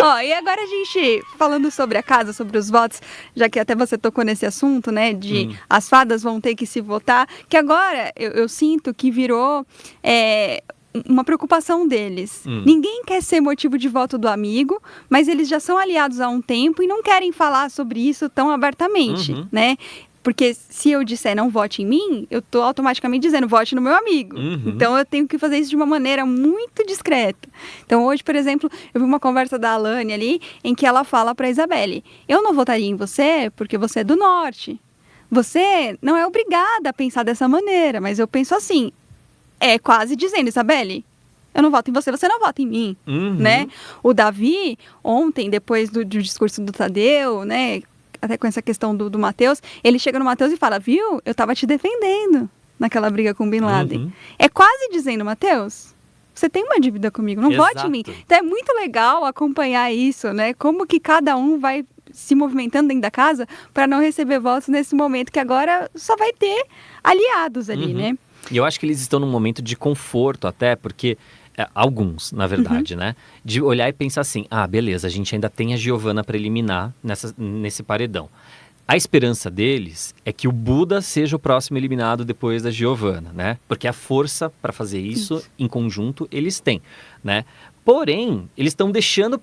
Ó, e agora a gente, falando sobre a casa, sobre os votos, já que até você tocou nesse assunto, né, de as fadas vão ter que se votar, que agora eu sinto que virou uma preocupação deles. Ninguém quer ser motivo de voto do amigo, mas eles já são aliados há um tempo e não querem falar sobre isso tão abertamente, né? Porque se eu disser não vote em mim, eu tô automaticamente dizendo vote no meu amigo. Então eu tenho que fazer isso de uma maneira muito discreta. Então hoje, por exemplo, eu vi uma conversa da Alane ali, em que ela fala para Isabelle, eu não votaria em você porque você é do norte. Você não é obrigada a pensar dessa maneira, mas eu penso assim, quase dizendo, Isabelle, eu não voto em você, você não vota em mim, né? O Davi, ontem, depois do discurso do Tadeu, né, até com essa questão do Matheus, ele chega no Matheus e fala, viu, eu tava te defendendo naquela briga com o Bin Laden. É quase dizendo, Matheus, você tem uma dívida comigo, não vote em mim. Então é muito legal acompanhar isso, né? Como que cada um vai se movimentando dentro da casa para não receber votos nesse momento que agora só vai ter aliados ali, né? E eu acho que eles estão num momento de conforto até, porque alguns, na verdade, né? De olhar e pensar assim, beleza, a gente ainda tem a Giovana para eliminar nesse paredão. A esperança deles é que o Buda seja o próximo eliminado depois da Giovana, né? Porque a força para fazer isso em conjunto eles têm, né? Porém, eles estão deixando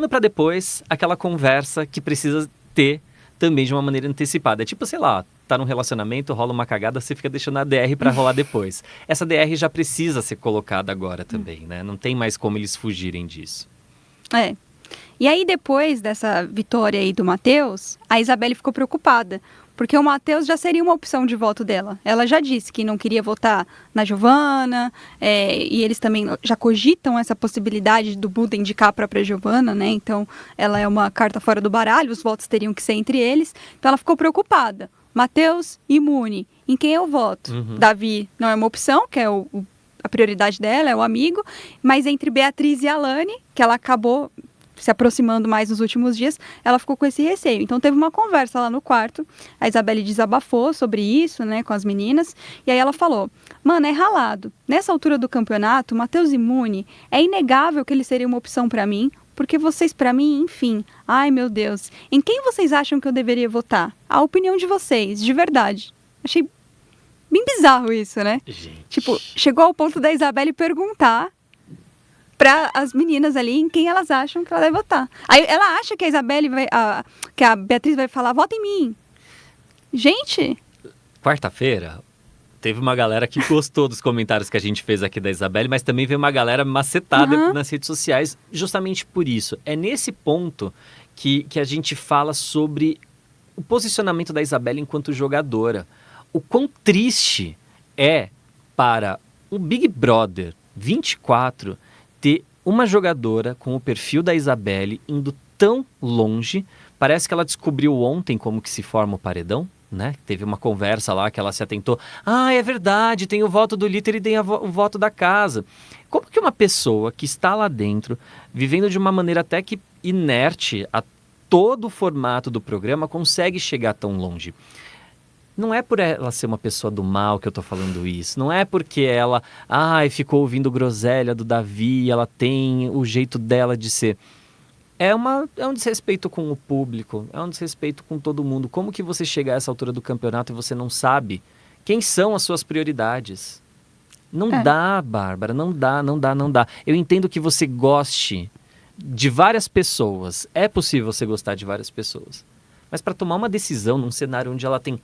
para depois aquela conversa que precisa ter também de uma maneira antecipada. É tipo, sei lá, tá num relacionamento, rola uma cagada, você fica deixando a DR para rolar depois. Essa DR já precisa ser colocada agora também, né? Não tem mais como eles fugirem disso. E aí, depois dessa vitória aí do Matheus, a Isabelle ficou preocupada, porque o Matheus já seria uma opção de voto dela. Ela já disse que não queria votar na Giovana, e eles também já cogitam essa possibilidade do Buda indicar a própria Giovana, né? Então, ela é uma carta fora do baralho, os votos teriam que ser entre eles. Então, ela ficou preocupada. Matheus e Muni, em quem eu voto? Davi não é uma opção, que é a prioridade dela, é o amigo, mas entre Beatriz e Alane, que ela acabou se aproximando mais nos últimos dias, ela ficou com esse receio. Então teve uma conversa lá no quarto, a Isabelle desabafou sobre isso, né, com as meninas, e aí ela falou, mano, é ralado. Nessa altura do campeonato, Matheus e Muni, é inegável que ele seria uma opção pra mim, porque vocês pra mim, enfim, ai meu Deus, em quem vocês acham que eu deveria votar? A opinião de vocês, de verdade. Achei bem bizarro isso, né? Gente. Tipo, chegou ao ponto da Isabelle perguntar para as meninas ali em quem elas acham que ela deve votar. Aí ela acha que a Isabelle que a Beatriz vai falar, vota em mim. Gente! Quarta-feira, teve uma galera que gostou dos comentários que a gente fez aqui da Isabelle, mas também veio uma galera macetada nas redes sociais justamente por isso. É nesse ponto que a gente fala sobre o posicionamento da Isabelle enquanto jogadora. O quão triste é para o Big Brother 24 ter uma jogadora com o perfil da Isabelle indo tão longe. Parece que ela descobriu ontem como que se forma o paredão, né? Teve uma conversa lá que ela se atentou. É verdade, tem o voto do líder e tem o voto da casa. Como que uma pessoa que está lá dentro, vivendo de uma maneira até que inerte a todo o formato do programa, consegue chegar tão longe? Não é por ela ser uma pessoa do mal que eu tô falando isso. Não é porque ela ficou ouvindo groselha do Davi, ela tem o jeito dela de ser. É um desrespeito com o público, é um desrespeito com todo mundo. Como que você chega a essa altura do campeonato e você não sabe quem são as suas prioridades? Não dá, Bárbara, não dá. Eu entendo que você goste de várias pessoas. É possível você gostar de várias pessoas. Mas para tomar uma decisão num cenário onde ela tem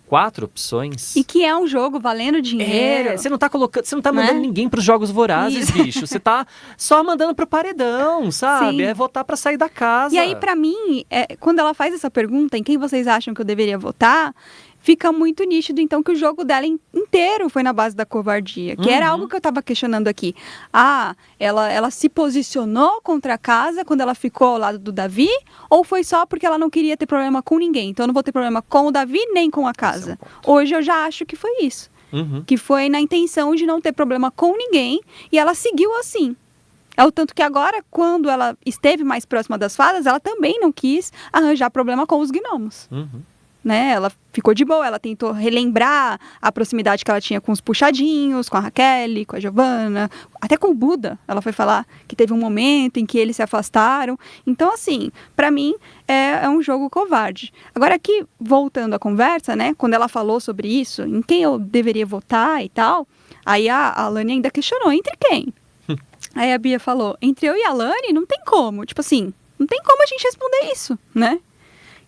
4 opções. E que é um jogo valendo dinheiro. Você não tá mandando ninguém pros jogos vorazes, bicho. Você tá só mandando pro paredão, sabe? Sim. É votar pra sair da casa. E aí, pra mim, quando ela faz essa pergunta, em quem vocês acham que eu deveria votar, fica muito nítido, então, que o jogo dela inteiro foi na base da covardia. Que era algo que eu tava questionando aqui. Ela se posicionou contra a casa quando ela ficou ao lado do Davi? Ou foi só porque ela não queria ter problema com ninguém? Então, eu não vou ter problema com o Davi nem com a casa. Hoje, eu já acho que foi isso. Que foi na intenção de não ter problema com ninguém. E ela seguiu assim. É o tanto que agora, quando ela esteve mais próxima das fadas, ela também não quis arranjar problema com os gnomos. né? Ela ficou de boa, ela tentou relembrar a proximidade que ela tinha com os puxadinhos, com a Raquel, com a Giovanna, até com o Buda. Ela foi falar que teve um momento em que eles se afastaram. Então, assim, pra mim, é um jogo covarde. Agora, aqui, voltando à conversa, né? Quando ela falou sobre isso, em quem eu deveria votar e tal, aí a Alane ainda questionou, entre quem? Aí a Bia falou, entre eu e a Alane, não tem como. Tipo assim, não tem como a gente responder isso, né?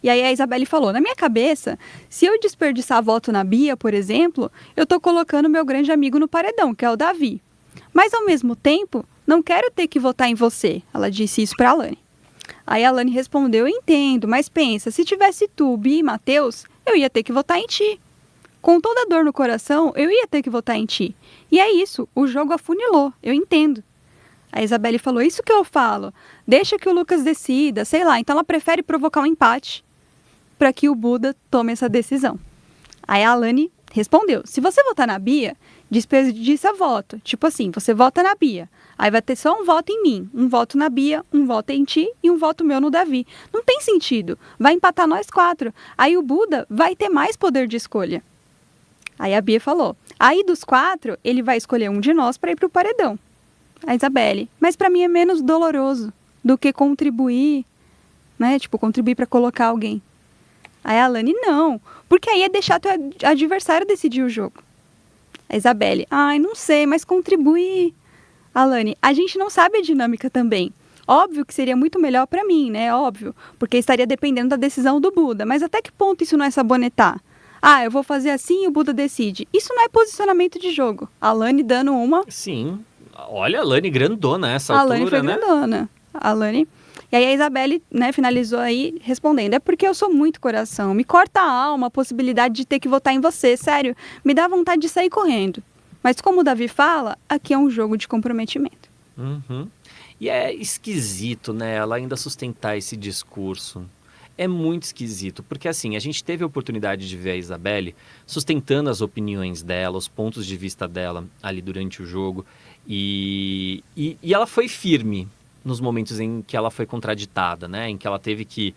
E aí a Isabelle falou, na minha cabeça, se eu desperdiçar voto na Bia, por exemplo, eu tô colocando meu grande amigo no paredão, que é o Davi. Mas, ao mesmo tempo, não quero ter que votar em você. Ela disse isso pra Alane. Aí a Alane respondeu, eu entendo, mas pensa, se tivesse tu, Bia e Matheus, eu ia ter que votar em ti. Com toda a dor no coração, eu ia ter que votar em ti. E é isso, o jogo afunilou, eu entendo. A Isabelle falou, isso que eu falo, deixa que o Lucas decida, sei lá, então ela prefere provocar um empate para que o Buda tome essa decisão. Aí a Alane respondeu, se você votar na Bia, desperdiça voto. Tipo assim, você vota na Bia, aí vai ter só um voto em mim, um voto na Bia, um voto em ti e um voto meu no Davi. Não tem sentido, vai empatar nós 4. Aí o Buda vai ter mais poder de escolha. Aí a Bia falou, aí dos 4, ele vai escolher um de nós para ir pro paredão. A Isabelle, mas para mim é menos doloroso do que contribuir, né? Tipo, contribuir para colocar alguém. Aí a Alane, não, porque aí é deixar teu adversário decidir o jogo. A Isabelle, ai, não sei, mas contribuir. Alane, a gente não sabe a dinâmica também. Óbvio que seria muito melhor para mim, né? Óbvio, porque estaria dependendo da decisão do Buda. Mas até que ponto isso não é sabonetar? Ah, eu vou fazer assim e o Buda decide. Isso não é posicionamento de jogo. A Alane dando uma... Sim. Olha, a Alane grandona essa a altura, Alane foi né? grandona. A Alane... E aí a Isabelle, né, finalizou aí respondendo, é porque eu sou muito coração, me corta a alma a possibilidade de ter que votar em você, sério, me dá vontade de sair correndo. Mas como o Davi fala, aqui é um jogo de comprometimento. Uhum. E é esquisito, né, ela ainda sustentar esse discurso. É muito esquisito, porque assim, a gente teve a oportunidade de ver a Isabelle sustentando as opiniões dela, os pontos de vista dela ali durante o jogo, e ela foi firme nos momentos em que ela foi contraditada, né? Em que ela teve que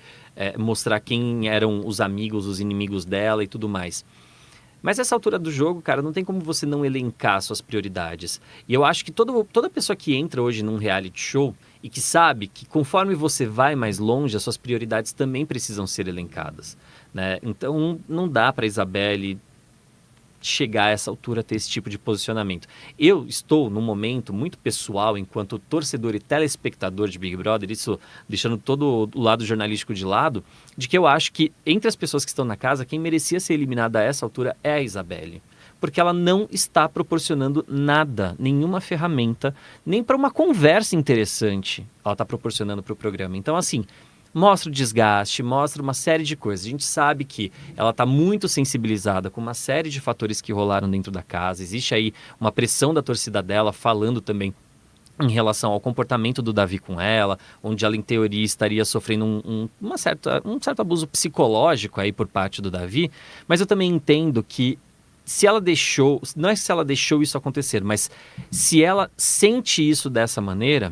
mostrar quem eram os amigos, os inimigos dela e tudo mais. Mas nessa altura do jogo, cara, não tem como você não elencar suas prioridades. E eu acho que toda pessoa que entra hoje num reality show e que sabe que conforme você vai mais longe, as suas prioridades também precisam ser elencadas, né? Então não dá para Isabelle chegar a essa altura a ter esse tipo de posicionamento. Eu estou num momento muito pessoal, enquanto torcedor e telespectador de Big Brother, isso deixando todo o lado jornalístico de lado, de que eu acho que entre as pessoas que estão na casa, quem merecia ser eliminada a essa altura é a Isabelle. Porque ela não está proporcionando nada, nenhuma ferramenta, nem para uma conversa interessante ela está proporcionando para o programa. Então, assim, mostra o desgaste, mostra uma série de coisas. A gente sabe que ela está muito sensibilizada com uma série de fatores que rolaram dentro da casa. Existe aí uma pressão da torcida dela falando também em relação ao comportamento do Davi com ela, onde ela, em teoria, estaria sofrendo um certo abuso psicológico aí por parte do Davi. Mas eu também entendo que se ela deixou, não é se ela deixou isso acontecer, mas se ela sente isso dessa maneira,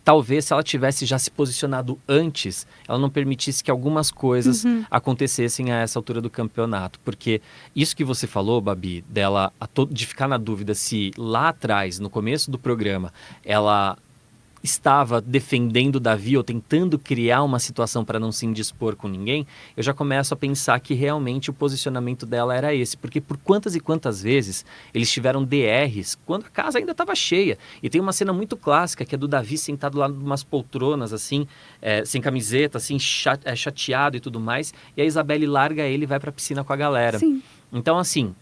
talvez se ela tivesse já se posicionado antes, ela não permitisse que algumas coisas acontecessem a essa altura do campeonato. Porque isso que você falou, Babi, dela de ficar na dúvida se lá atrás, no começo do programa, ela estava defendendo o Davi ou tentando criar uma situação para não se indispor com ninguém, eu já começo a pensar que realmente o posicionamento dela era esse. Porque por quantas e quantas vezes eles tiveram DRs quando a casa ainda estava cheia. E tem uma cena muito clássica que é do Davi sentado lá numas poltronas, assim, sem camiseta, assim, chateado e tudo mais. E a Isabelle larga ele e vai para a piscina com a galera. Sim. Então, assim...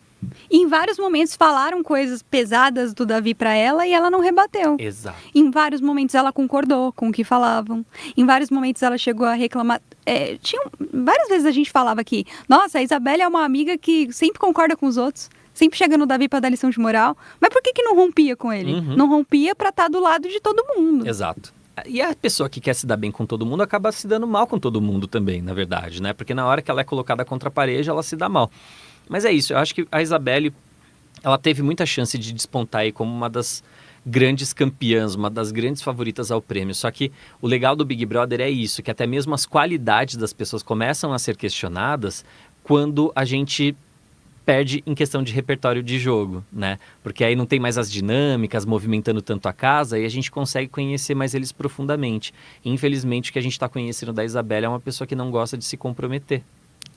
Em vários momentos falaram coisas pesadas do Davi para ela e ela não rebateu. Exato. Em vários momentos ela concordou com o que falavam. Em vários momentos ela chegou a reclamar. Várias vezes a gente falava aqui, nossa, a Isabelle é uma amiga que sempre concorda com os outros. Sempre chega no Davi para dar lição de moral. Mas por que não rompia com ele? Não rompia para estar do lado de todo mundo. Exato. E a pessoa que quer se dar bem com todo mundo acaba se dando mal com todo mundo também, na verdade, né? Porque na hora que ela é colocada contra a parede, ela se dá mal. Mas é isso, eu acho que a Isabelle, ela teve muita chance de despontar aí como uma das grandes campeãs, uma das grandes favoritas ao prêmio. Só que o legal do Big Brother é isso, que até mesmo as qualidades das pessoas começam a ser questionadas quando a gente perde em questão de repertório de jogo, né? Porque aí não tem mais as dinâmicas movimentando tanto a casa e a gente consegue conhecer mais eles profundamente. E, infelizmente, o que a gente está conhecendo da Isabelle é uma pessoa que não gosta de se comprometer.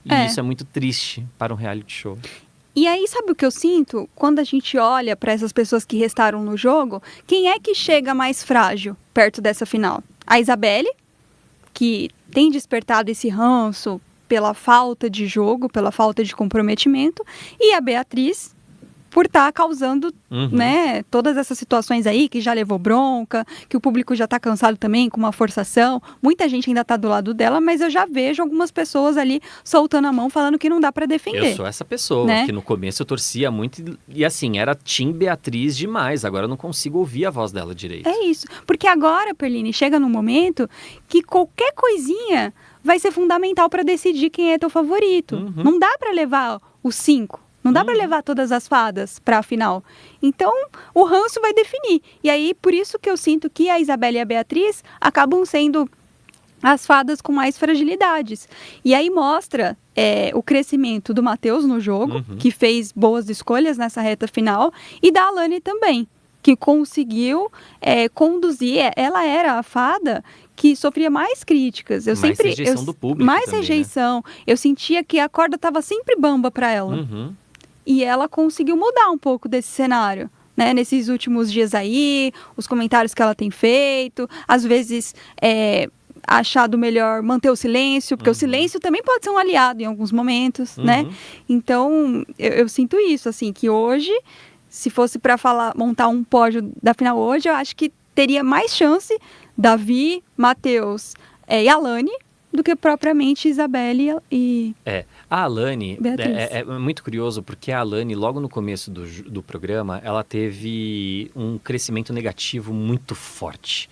E isso é muito triste para um reality show. E aí, sabe o que eu sinto? Quando a gente olha para essas pessoas que restaram no jogo, quem é que chega mais frágil perto dessa final? A Isabelle, que tem despertado esse ranço pela falta de jogo, pela falta de comprometimento, e a Beatriz, por estar causando né, todas essas situações aí, que já levou bronca, que o público já está cansado também com uma forçação. Muita gente ainda está do lado dela, mas eu já vejo algumas pessoas ali soltando a mão, falando que não dá para defender. Eu sou essa pessoa, né? Que no começo eu torcia muito e assim, era Team Beatriz demais. Agora eu não consigo ouvir a voz dela direito. É isso, porque agora, Perline, chega num momento que qualquer coisinha vai ser fundamental para decidir quem é teu favorito. Não dá para levar os 5. Não dá para levar todas as fadas para a final. Então, o ranço vai definir. E aí, por isso que eu sinto que a Isabelle e a Beatriz acabam sendo as fadas com mais fragilidades. E aí mostra o crescimento do Matheus no jogo, que fez boas escolhas nessa reta final, e da Alane também, que conseguiu conduzir. Ela era a fada que sofria mais críticas. Rejeição do público mais também, rejeição. Né? Eu sentia que a corda estava sempre bamba para ela. E ela conseguiu mudar um pouco desse cenário, né? Nesses últimos dias aí, os comentários que ela tem feito, às vezes achado melhor manter o silêncio, porque o silêncio também pode ser um aliado em alguns momentos, né? Então, eu sinto isso, assim, que hoje, se fosse para montar um pódio da final hoje, eu acho que teria mais chance Davi, Matheus e Alane do que propriamente Isabelle e a Alane é muito curioso porque a Alane, logo no começo do programa, ela teve um crescimento negativo muito forte,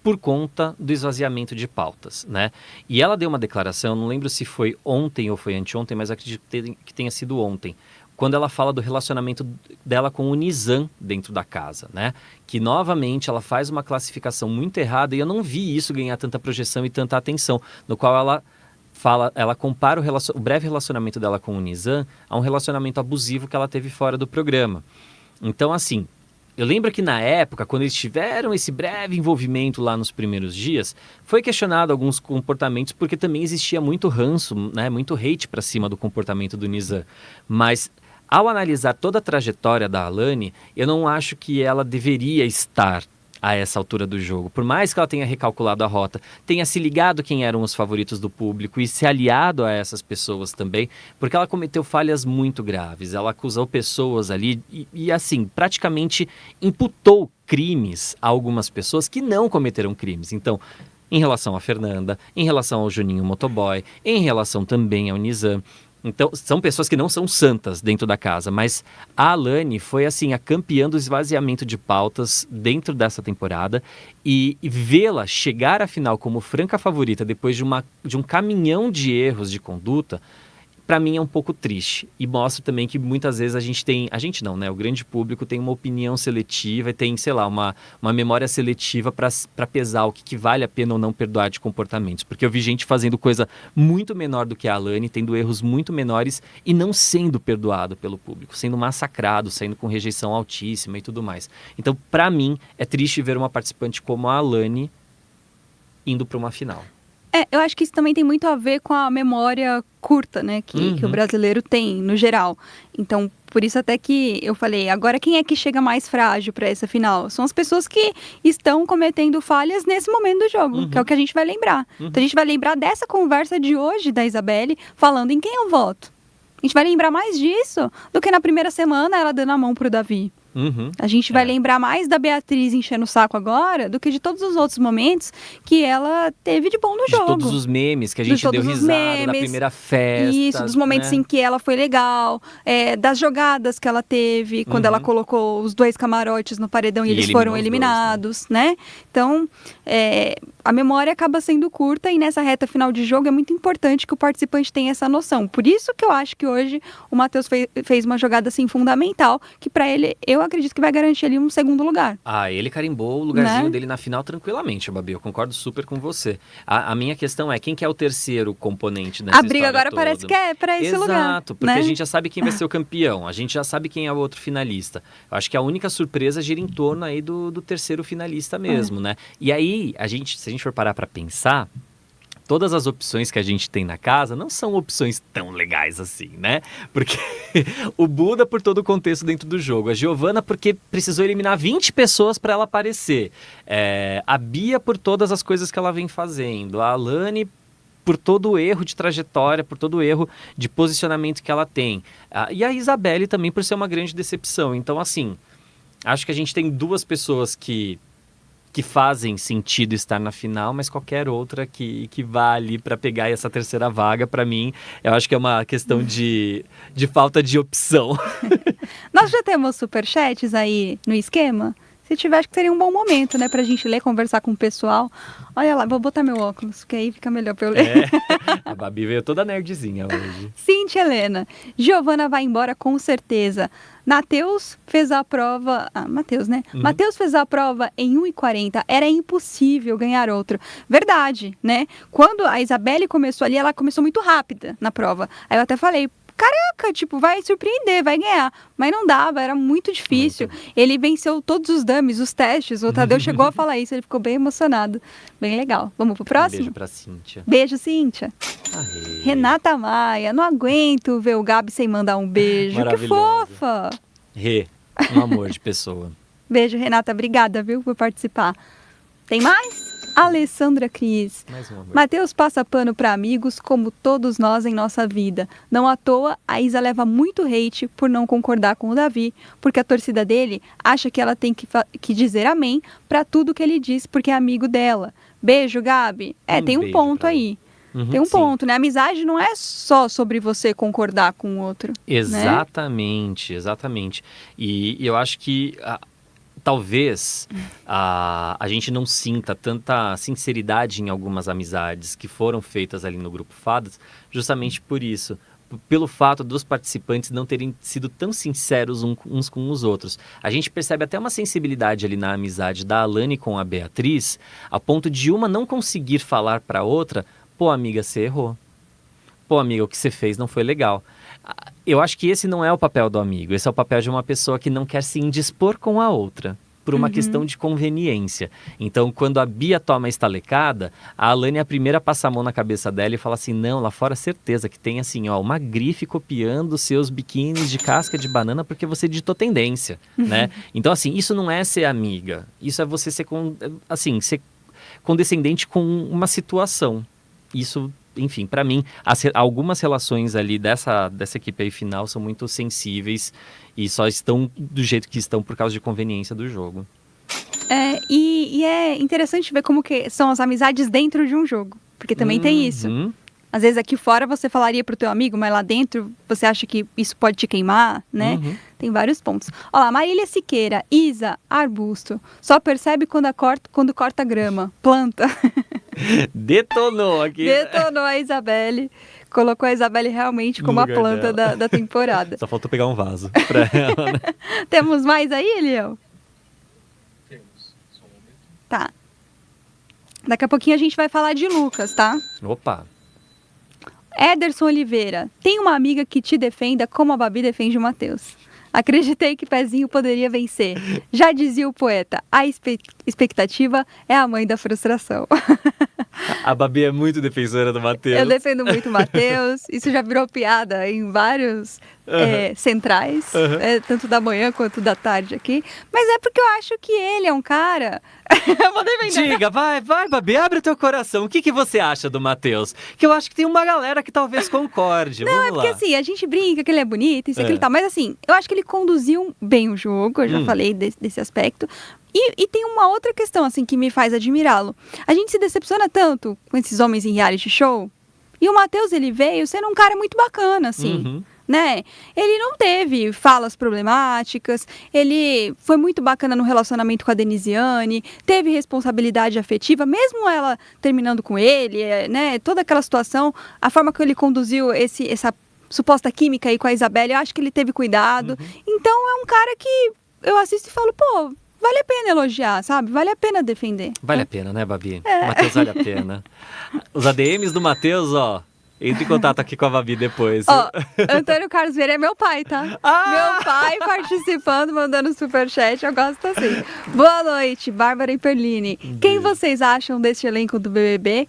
por conta do esvaziamento de pautas, né? E ela deu uma declaração, não lembro se foi ontem ou foi anteontem, mas acredito que tenha sido ontem, quando ela fala do relacionamento dela com o Nizam dentro da casa, né? Que, novamente, ela faz uma classificação muito errada e eu não vi isso ganhar tanta projeção e tanta atenção, no qual ela compara o breve relacionamento dela com o Nizam a um relacionamento abusivo que ela teve fora do programa. Então, assim, eu lembro que na época, quando eles tiveram esse breve envolvimento lá nos primeiros dias, foi questionado alguns comportamentos, porque também existia muito ranço, né? Muito hate pra cima do comportamento do Nizam. Mas, ao analisar toda a trajetória da Alane, eu não acho que ela deveria estar a essa altura do jogo. Por mais que ela tenha recalculado a rota, tenha se ligado quem eram os favoritos do público e se aliado a essas pessoas também, porque ela cometeu falhas muito graves. Ela acusou pessoas ali e assim, praticamente imputou crimes a algumas pessoas que não cometeram crimes. Então, em relação a Fernanda, em relação ao Juninho Motoboy, em relação também ao Nizam. Então, são pessoas que não são santas dentro da casa, mas a Alane foi, assim, a campeã do esvaziamento de pautas dentro dessa temporada e vê-la chegar à final como franca favorita depois de um caminhão de erros de conduta, para mim é um pouco triste. E mostra também que muitas vezes o grande público tem uma opinião seletiva e tem, sei lá, uma memória seletiva para pesar o que vale a pena ou não perdoar de comportamentos. Porque eu vi gente fazendo coisa muito menor do que a Alane, tendo erros muito menores e não sendo perdoado pelo público, sendo massacrado, saindo com rejeição altíssima e tudo mais. Então, para mim, é triste ver uma participante como a Alane indo para uma final. Eu acho que isso também tem muito a ver com a memória curta, né, que o brasileiro tem, no geral. Então, por isso até que eu falei, agora quem é que chega mais frágil para essa final? São as pessoas que estão cometendo falhas nesse momento do jogo, que é o que a gente vai lembrar. Então, a gente vai lembrar dessa conversa de hoje da Isabelle, falando em quem eu voto. A gente vai lembrar mais disso do que na primeira semana ela dando a mão pro Davi. A gente vai lembrar mais da Beatriz enchendo o saco agora do que de todos os outros momentos que ela teve de bom no jogo. De todos os memes que a gente deu risada na primeira festa. Isso, dos momentos em que ela foi legal, das jogadas que ela teve, quando ela colocou os 2 camarotes no paredão e eles foram eliminados, né? Então, a memória acaba sendo curta e nessa reta final de jogo é muito importante que o participante tenha essa noção. Por isso que eu acho que hoje o Matheus fez uma jogada assim fundamental, que para ele, eu eu acredito que vai garantir ali um segundo lugar. Ah, ele carimbou o lugarzinho dele na final tranquilamente, Babi. Eu concordo super com você. A minha questão é, quem que é o terceiro componente nessa A briga agora toda? parece que é para esse lugar. Exato, porque a gente já sabe quem vai ser o campeão, a gente já sabe quem é o outro finalista. Eu acho que a única surpresa gira em torno aí do terceiro finalista mesmo, né? E aí, se a gente for parar pra pensar, todas as opções que a gente tem na casa não são opções tão legais assim, né? Porque o Buda por todo o contexto dentro do jogo, a Giovanna porque precisou eliminar 20 pessoas para ela aparecer, a Bia por todas as coisas que ela vem fazendo, a Alane por todo o erro de trajetória, por todo o erro de posicionamento que ela tem, e a Isabelle também por ser uma grande decepção. Então, assim, acho que a gente tem duas pessoas que fazem sentido estar na final, mas qualquer outra que vá ali para pegar essa terceira vaga, para mim, eu acho que é uma questão de falta de opção. Nós já temos superchats aí no esquema? Se tiver, acho que seria um bom momento, né, pra gente ler, conversar com o pessoal. Olha lá, vou botar meu óculos, que aí fica melhor pra eu ler. A Babi veio toda nerdzinha hoje. Cíntia Helena, Giovanna vai embora com certeza. Matheus fez a prova... Matheus, né? Matheus fez a prova em 1h40. Era impossível ganhar outro. Verdade, né? Quando a Isabelle começou ali, ela começou muito rápida na prova. Aí eu até falei, caraca, tipo, vai surpreender, vai ganhar. Mas não dava, era muito difícil. Ele venceu todos os dummies, os testes. O Tadeu chegou a falar isso, ele ficou bem emocionado. Bem legal. Vamos pro próximo? Beijo pra Cíntia. Beijo, Cíntia. Aê. Renata Maia, não aguento ver o Gabi sem mandar um beijo. Que fofa! Um amor de pessoa. Beijo, Renata. Obrigada, viu, por participar. Tem mais? Alessandra Cris. Mais um amor. Matheus passa pano para amigos, como todos nós em nossa vida. Não à toa, a Isa leva muito hate por não concordar com o Davi, porque a torcida dele acha que ela tem que dizer amém para tudo que ele diz, porque é amigo dela. Beijo, Gabi. Tem um ponto aí. Tem um ponto, né? A amizade não é só sobre você concordar com o outro. Exatamente, né? Exatamente. E eu acho que talvez a gente não sinta tanta sinceridade em algumas amizades que foram feitas ali no Grupo Fadas, justamente por isso. Pelo fato dos participantes não terem sido tão sinceros uns com os outros. A gente percebe até uma sensibilidade ali na amizade da Alane com a Beatriz, a ponto de uma não conseguir falar para a outra: pô, amiga, você errou. Pô, amiga, o que você fez não foi legal. Eu acho que esse não é o papel do amigo. Esse é o papel de uma pessoa que não quer se indispor com a outra, por uma questão de conveniência. Então, quando a Bia toma a estalecada, a Alane é a primeira a passar a mão na cabeça dela e fala assim: não, lá fora certeza que tem assim, ó, uma grife copiando seus biquínis de casca de banana porque você digitou tendência, né? Então, assim, isso não é ser amiga. Isso é você ser condescendente com uma situação. Isso, enfim, para mim, algumas relações ali dessa equipe aí final são muito sensíveis e só estão do jeito que estão por causa de conveniência do jogo. E é interessante ver como que são as amizades dentro de um jogo, porque também tem isso. Às vezes aqui fora você falaria pro teu amigo, mas lá dentro você acha que isso pode te queimar, né? Tem vários pontos. Olha lá, Marília Siqueira, Isa, arbusto. Só percebe quando corta grama. Planta. Detonou aqui. Detonou a Isabelle. Colocou a Isabelle realmente como a planta da temporada. Só faltou pegar um vaso pra ela, né? Temos mais aí, Eliel? Temos. Só um momento. Tá. Daqui a pouquinho a gente vai falar de Lucas, tá? Opa. Ederson Oliveira, tem uma amiga que te defenda como a Babi defende o Matheus. Acreditei que Pezinho poderia vencer. Já dizia o poeta, a expectativa é a mãe da frustração. A Babi é muito defensora do Matheus. Eu defendo muito o Matheus. Isso já virou piada em vários centrais, tanto da manhã quanto da tarde aqui. Mas é porque eu acho que ele é um cara... Eu vou defender. Diga, vai, Babi, abre o teu coração. O que você acha do Matheus? Que eu acho que tem uma galera que talvez concorde. Não, Vamos porque lá. assim, a gente brinca que ele é bonito, isso, aquilo e tal. Mas assim, eu acho que ele conduziu bem o jogo, eu já falei desse aspecto. E tem uma outra questão, assim, que me faz admirá-lo. A gente se decepciona tanto com esses homens em reality show. E o Matheus, ele veio sendo um cara muito bacana, assim, né? Ele não teve falas problemáticas, ele foi muito bacana no relacionamento com a Denisiane, teve responsabilidade afetiva, mesmo ela terminando com ele, né? Toda aquela situação, a forma que ele conduziu essa suposta química aí com a Isabelle, eu acho que ele teve cuidado. Então, é um cara que eu assisto e falo, pô, vale a pena elogiar, sabe? Vale a pena defender. Vale a pena, né, Babi? Matheus, vale a pena. Os ADMs do Matheus, ó, entre em contato aqui com a Babi depois. Ó, Antônio Carlos Vieira é meu pai, tá? Ah! Meu pai participando, mandando superchat, eu gosto assim. Boa noite, Bárbara e Perline. Quem vocês acham deste elenco do BBB?